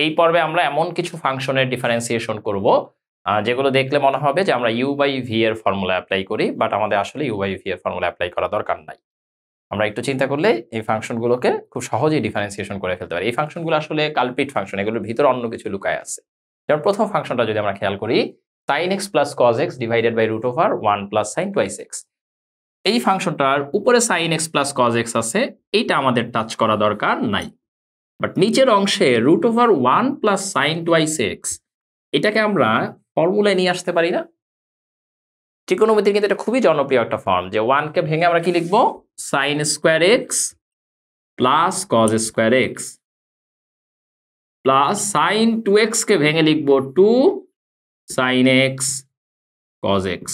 এই পর্বে আমরা এমন কিছু ফাংশনের ডিফারেন্সিয়েশন করব যেগুলো দেখলে মনে হবে যে আমরা ইউ বাই ভি এর ফর্মুলা অ্যাপ্লাই করি, বাট আমাদের আসলে ইউ বাই ভি এর ফর্মুলা অ্যাপ্লাই করা দরকার নাই। আমরা একটু চিন্তা করলে এই ফাংশনগুলোকে খুব সহজেই ডিফারেন্সিয়েশন করে ফেলতে পারি। এই ফাংশনগুলো আসলে কালপিট ফাংশন, এগুলোর ভিতরে অন্য কিছু লুকায় আছে। যেমন প্রথম ফাংশনটা যদি আমরা খেয়াল করি, sin x plus cos x divided by root over 1 plus sin twice x। এই ফাংশনটার উপরে sin x plus cos x আছে, এইটা আমাদের টাচ করা দরকার নাই। বাট নিচের অংশে root over 1 plus sin twice x, এটাকে আমরা ফর্মুলায় নিয়ে আসতে পারি না? ত্রিকোণমিতির কিন্তু এটা খুবই জনপ্রিয় একটা ফর্ম, যে 1 কে ভেঙে আমরা কি লিখবো, sin square x plus cos square x plus sin 2x কে ভেঙে লিখবো 2 sin x cos x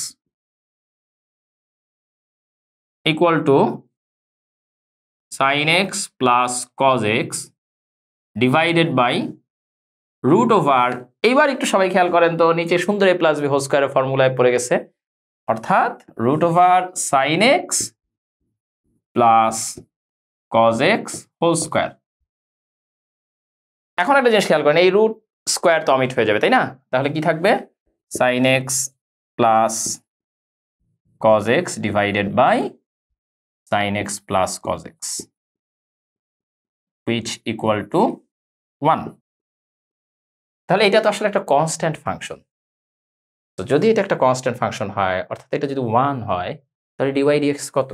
equal to sin x plus cos x divided by root over, এইবার একটু সবাই খেয়াল করেন তো, নিচে সুন্দর a প্লাস b হোল স্কয়ারের ফর্মুলায় পড়ে গেছে, অর্থাৎ root over sin x plus cos x whole square. এখন একটা জিনিস খেয়াল করেন, এই রুট স্কয়ার তো অমিট হয়ে যাবে, তাই না? তাহলে কি থাকবে, sin x plus cos x divided by sin x plus cos x which equal to 1। তাহলে এটা তো আসলে একটা কনস্ট্যান্ট ফাংশন। তো যদি এটা একটা কনস্ট্যান্ট ফাংশন হয়, অর্থাৎ এটা যদি 1 হয়, তাহলে dy dx কত?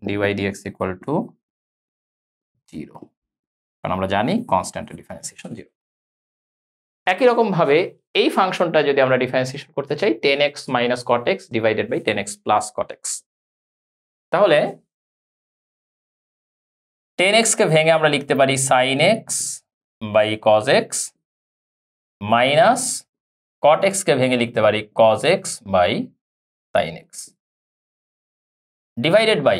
dy dx equal to 0, কারণ আমরা জানি কনস্ট্যান্টের ডিফারেন্সিয়েশন 0। একই রকম ভাবে এই ফাংশনটা যদি আমরা ডিফারেন্সিয়েশন করতে চাই 10x minus cot x divided by 10x plus cot x, তাহলে 10x কে ভেঙে আমরা লিখতে পারি sin x বাই cos x minus cot x কে ভেঙে লিখতে পারি cos x বাই sin x divided by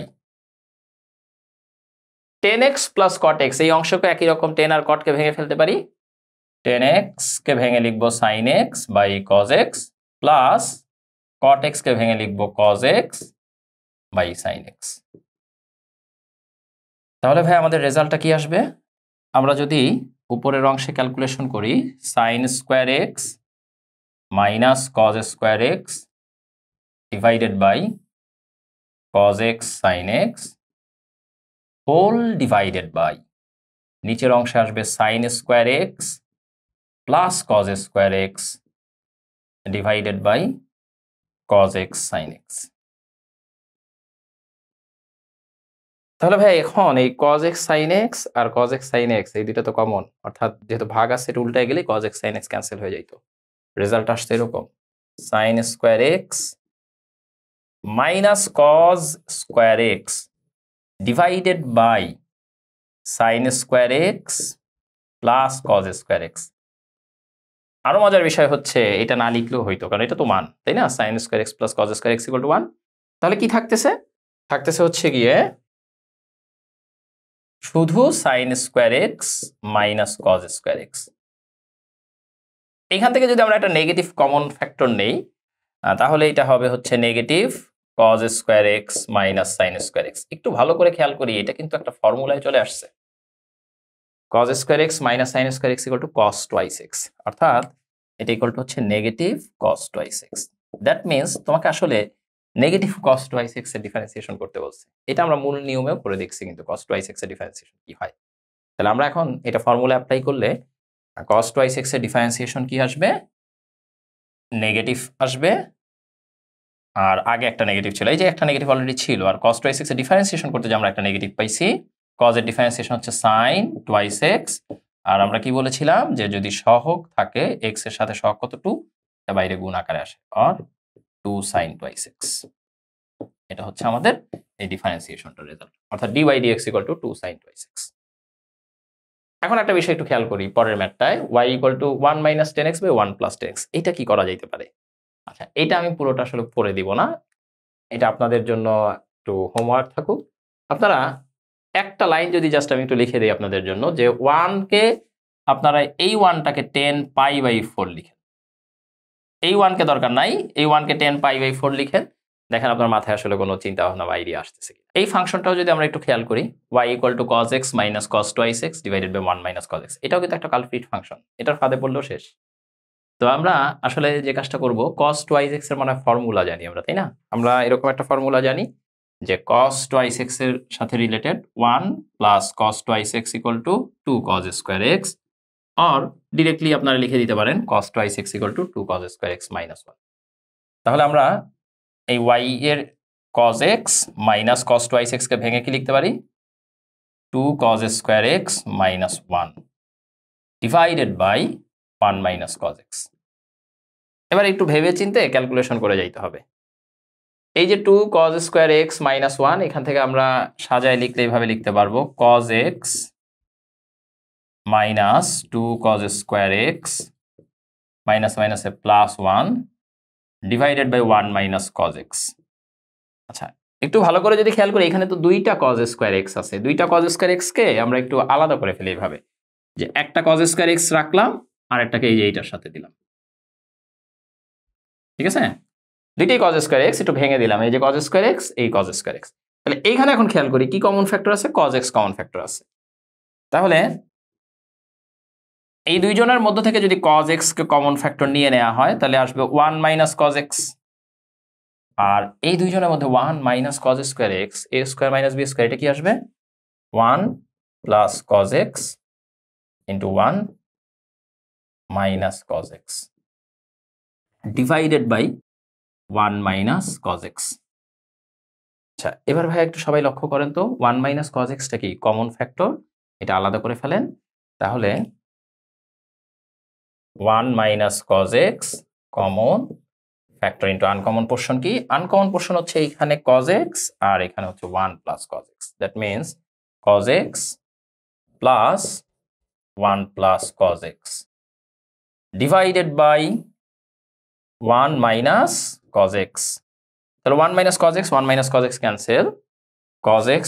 10x plus cot x, এই অংশকে একই রকম 10 আর cot কে ভেঙে ফেলতে পারি, 10x কে ভেঙে লিখবো sin x বাই cos x plus cot x কে ভেঙে লিখবো cos x বাই sin x। তাহলে ভাই আমাদের রেজাল্টটা কি আসবে? আমরা যদি উপরের অংশে ক্যালকুলেশন করি, sin square x minus cos square x divided by cos x sin x whole divided by, নিচের অংশে আসবে sin square x plus cos square x divided by cos x sin x। তাহলে ভাই এখন এই cos x sin x আর cos x sin x এই দুটো তো কমন, অর্থাৎ যেহেতু ভাগ আছে এটা উল্টায় গেলে cos x sin x cancel হয়ে যাইতো। রেজাল্ট আসছে এরকম, sin square x minus cos square x divided by sin square x plus cos square x। আরো মজার বিষয় হচ্ছে এটা না লিখলেও হইতো, কারণ এটা তো মান, তাই না? sin square x plus cos square x equal to 1। তাহলে কি থাকতেছে? থাকতেছে হচ্ছে গিয়ে শুধু sin square x minus cos square x। এখান থেকে যদি আমরা একটা নেগেটিভ কমন ফ্যাক্টর নেই, তাহলে এটা হবে হচ্ছে negative cos square x minus sin square x। একটু ভালো করে খেয়াল করি, এটা কিন্তু একটা ফর্মুলায় চলে আসছে, cos square x minus sin square x equal to cos twice x, অর্থাৎ এটা ইকুয়াল টু হচ্ছে negative cos twice x। That means তোমাকে আসলে নেগেটিভ cos twice x এর ডিফারেন্সিয়েশন করতে বলছে। এটা আমরা মূল নিয়মেও করে দেখছি কিন্তু cos twice x এর ডিফারেন্সিয়েশন কি হয়। তাহলে আমরা এখন এটা ফর্মুলা অ্যাপ্লাই করলে cos twice x এর ডিফারেন্সিয়েশন কি আসবে? নেগেটিভ আসবে, আর আগে একটা নেগেটিভ ছিল, এই যে একটা নেগেটিভ অলরেডি ছিল, আর cos twice x এর ডিফারেন্সিয়েশন করতে যে আমরা একটা নেগেটিভ পাইছি, cos এর ডিফারেন্সিয়েশন হচ্ছে sin twice x, আর আমরা কি বলেছিলাম যে যদি সহগ থাকে x এর সাথে সহগ কত 2, এটা বাইরে গুণ আকারে আসে, আর 2 sin twice x। এটা হচ্ছে আমাদের এই ডিফারেন্সিয়েশনটার রেজাল্ট, অর্থাৎ dy dx equal to 2 sin twice x। এখন একটা বিষয় একটু খেয়াল করি, পরের ম্যাথটায় y equal to 1 minus 10x by 1 plus 10x, এটা কি করা যাইতে পারে? আচ্ছা, এটা আমি পুরোটা আসলে পড়ে দিব না, এটা আপনাদের জন্য একটু হোমওয়ার্ক থাকুক। আপনারা একটা লাইন যদি জাস্ট আমি একটু লিখে দিই আপনাদের জন্য, যে 1 কে আপনারা এই 1টাকে 10 পাই বাই 4 লিখেন, এই 1 কে দরকার নাই, এই 1 কে 10 পাই বাই 4 লিখেন, দেখেন আপনার মাথায় আসলে কোনো চিন্তা ভাবনা বা আইডিয়া আসতেছে কি। এই ফাংশনটাও যদি আমরা একটু খেয়াল করি, y equal to cos x minus cos twice x divided by 1 minus cos x, এটাও কিন্তু একটা কালপ্রিট ফাংশন, এটার ফাঁদে পড়লেও শেষ। তো আমরা আসলে যে কাজটা করব, cos twice x এর মানে ফর্মুলা জানি আমরা, তাই না? আমরা এরকম একটা ফর্মুলা জানি যে cos twice x এর সাথে related 1 plus cos twice x equal to 2 cos square x, or directly আপনারা লিখে দিতে পারেন cos twice x equal to 2 cos square x minus 1। তাহলে আমরা এই y এর cos x minus cos twice x কে ভেঙে কি লিখতে পারি? 2 cos square x minus 1 divided by 1 minus cos x। এবার একটু ভেবে চিন্তে ক্যালকুলেশন করে যাইতে হবে। এই যে 2 cos স্কয়ার x মাইনাস 1, এখান থেকে আমরা সাজায় লিখলে এইভাবে লিখতে পারবো cos x minus 2 cos square x minus মাইনাসে plus 1 divided by 1 minus cos x। আচ্ছা, একটু ভালো করে যদি খেয়াল করি, এখানে তো দুইটা cos স্কয়ার x আছে, দুইটা cos স্কয়ার x কে আমরা একটু আলাদা করে ফেলি এইভাবে, যে একটা cos স্কয়ার x রাখলাম আর একটাকে এই যে এইটার সাথে দিলাম, ঠিক আছে? দুইটাই cos স্কয়ার x, একটু ভেঙে দিলাম, এই যে cos স্কয়ার x, এই cos স্কয়ার x। তাহলে এইখানে এখন খেয়াল করি কি কমন ফ্যাক্টর আছে, cos x কমন ফ্যাক্টর আছে। তাহলে এই দুইজনের মধ্য থেকে যদি cos x কে কমন ফ্যাক্টর নিয়ে নেওয়া হয়, তাহলে আসবে 1 মাইনাস cos x, আর এই দুইজনের মধ্যে 1 minus cos square x, a square minus b square, এটা কি আসবে 1 plus cos x into 1 minus cos x divided by 1 minus cos x। আচ্ছা, এবার ভাই একটু সবাই লক্ষ্য করেন তো, 1 মাইনাস cos x টা কি কমন ফ্যাক্টর, এটা আলাদা করে ফেলেন। তাহলে 1 minus cos x common factor into uncommon portion কি, আনকমন পোর্শন হচ্ছে এইখানে cos x আর এখানে হচ্ছে 1 plus cos x, that means cos x plus 1 plus cos x divided by 1 minus cos x। তাহলে 1 minus cos x, 1 minus cos x cancel, cos x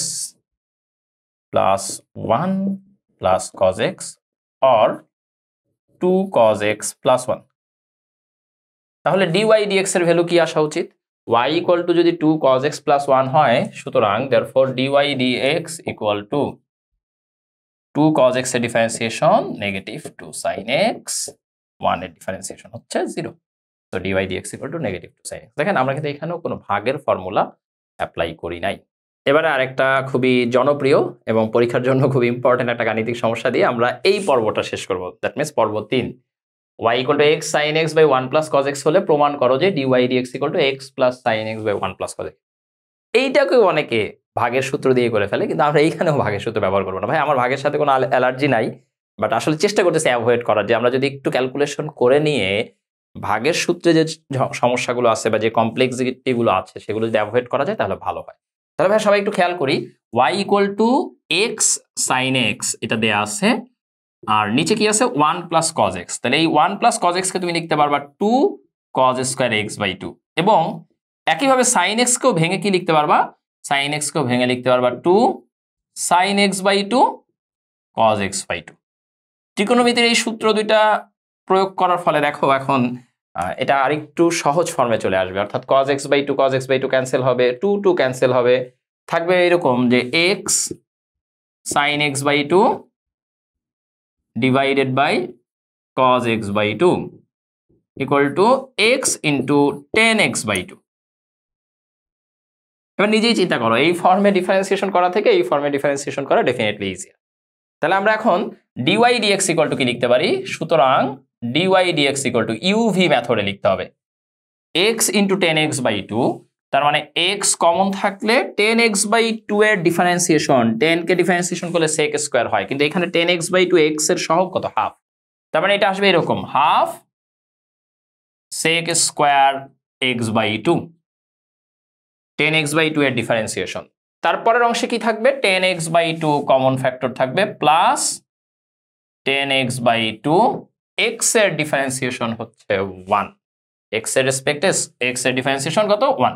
plus 1 plus cos x or 2 cos x plus 1। তাহলে dy dx এর value কি আসা উচিত? y equal two যদি 2 cos x plus 1 হয়, সুতরাং therefore dy dx equal to 2 cos x এর differentiation negative 2 sin x, 1 এর ডিফারেন্সিয়েশন হচ্ছে 0। তো dy dx equal two negative 2 sin x। দেখেন আমরা কিন্তু এখানেও কোনো ভাগের ফর্মুলা অ্যাপ্লাই করি নাই। এবারে আরেকটা খুবই জনপ্রিয় এবং পরীক্ষার জন্য খুব ইম্পর্টেন্ট একটা গাণিতিক সমস্যা দিয়ে আমরা এই পর্বটা শেষ করব, দ্যাট মিনস পর্ব 3। y equal to x sin x by 1 plus cos x হলে প্রমাণ করো যে dy dx equal to x plus sin x by 1 plus cos x। এইটাকেও অনেকে ভাগের সূত্র দিয়ে করে ফেলে, কিন্তু আমরা এইখানেও ভাগের সূত্র ব্যবহার করবো না। ভাই আমার ভাগের সাথে কোনো অ্যালার্জি নাই, বাট আসলে চেষ্টা করতেছি অ্যাভয়েড করার, যে আমরা যদি একটু ক্যালকুলেশন করে নিয়ে ভাগের সূত্রে যে সমস্যাগুলো আছে বা যে কমপ্লেক্সিটিগুলো আছে সেগুলো যদি অ্যাভয়েড করা যায় তাহলে ভালো হয়। তাহলে ভাই সবাই একটু খেয়াল করি, y equal to x sin x এটা দেয়া আছে, আর নিচে কি আছে 1 প্লাস cos x। তাহলে এই 1 প্লাস cos x কে তুমি লিখতে পারবা 2 cos স্কয়ার x বাই 2, এবং একইভাবে sin x কেও ভেঙে কি লিখতে পারবা, sin x কেও ভেঙে লিখতে পারবা 2 sin x by 2 cos x by 2। ত্রিকোণমিতির এই সূত্র দুইটা প্রয়োগ করার ফলে দেখো এখন এটা আরেকটু সহজ ফর্মে চলে আসবে, অর্থাৎ cos x by 2 cos x by 2 cancel হবে, 2 2 ক্যান্সেল হবে, থাকবে এরকম যে x sin x by 2 divided by cos x by 2 equal to x into 10x by 2। এবার নিজেই চিন্তা করো, এই ফর্মে ডিফারেন্সিয়েশন করা থেকে এই ফর্মে ডিফারেন্সিয়েশন করা ডেফিনেটলি ইজিয়ার। তাহলে আমরা এখন dy dx ইকুয়াল টু কি লিখতে পারি, সুতরাং dy dx equal two uv মেথডে লিখতে হবে x ইন্টু 10x বাই 2, তার মানে x কমন থাকলে 10x বাই 2 এর ডিফারেন্সিয়েশন, 10 কে ডিফারেন্সিয়েশন করলে sec স্কয়ার হয়, কিন্তু এখানে 10x বাই 2 x এর সহগ কত, হাফ, তার মানে এটা আসবে এরকম half sec square x by 2, 10x by 2 এর ডিফারেন্সিয়েশন। তারপরের অংশে কি থাকবে, 10x বাই 2 কমন ফ্যাক্টর থাকবে প্লাস 10x বাই 2, x এর ডিফারেন্সিয়েশন হচ্ছে 1, x এর রেসপেক্টে x এর ডিফারেন্সিয়েশন কত 1।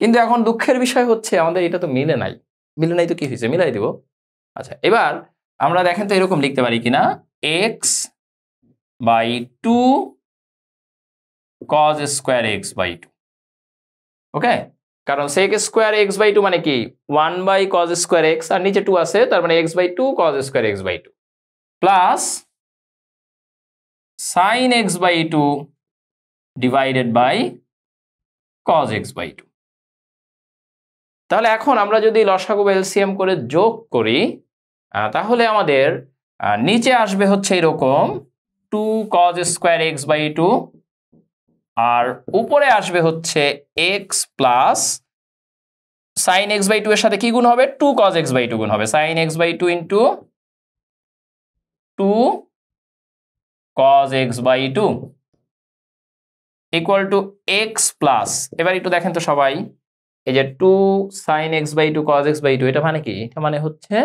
কিন্তু এখন দুঃখের বিষয় হচ্ছে আমাদের এটা তো মিলে নাই, মিলে নাই তো কি হয়েছে, মিলাই দিব। আচ্ছা, এবার আমরা দেখেন তো এরকম লিখতে পারি কিনা, x by 2 cos square x by 2, okay, কারণ sec square x by two মানে কি 1 বাই কজ স্কোয়ার এক্স, আর নিচে 2 আছে, তার মানে x by two cos square x by two plus sine x by two divided by cos x by two. তাহলে এখন আমরা যদি লসাগু বা এলসিএম করে যোগ করি তাহলে আমাদের নিচে আসবে হচ্ছে এরকম 2 cos square x by two, আর উপরে আসবে হচ্ছে X plus sine x by two এর সাথে কি গুণ হবে 2 cos এক্স বাই টু গুণ হবে, sine x by two into 2 cos x by two equal to x plus, এবার একটু দেখেন তো সবাই, এই যে 2 sin x by 2 cos x by 2 এটা মানে কি? এটা মানে হচ্ছে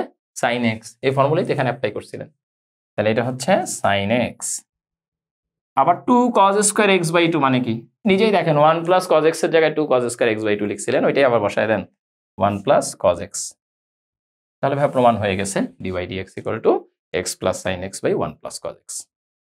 sin x, এই ফর্মুলাই তো এখানে অ্যাপ্লাই করছিলেন, তাহলে এটা হচ্ছে sin x। আবার 2 cos স্কয়ার x বাই 2 মানে কি? নিজেই দেখেন 1 প্লাস cos x এর জায়গায় 2 cos স্কয়ার x বাই 2 লিখছিলেন, ওইটাই আবার বসায় দেন 1 প্লাস cos x। তাহলে ভাই প্রমাণ হয়ে গেছে dy dx equal to x plus sin x by 1 plus cos x।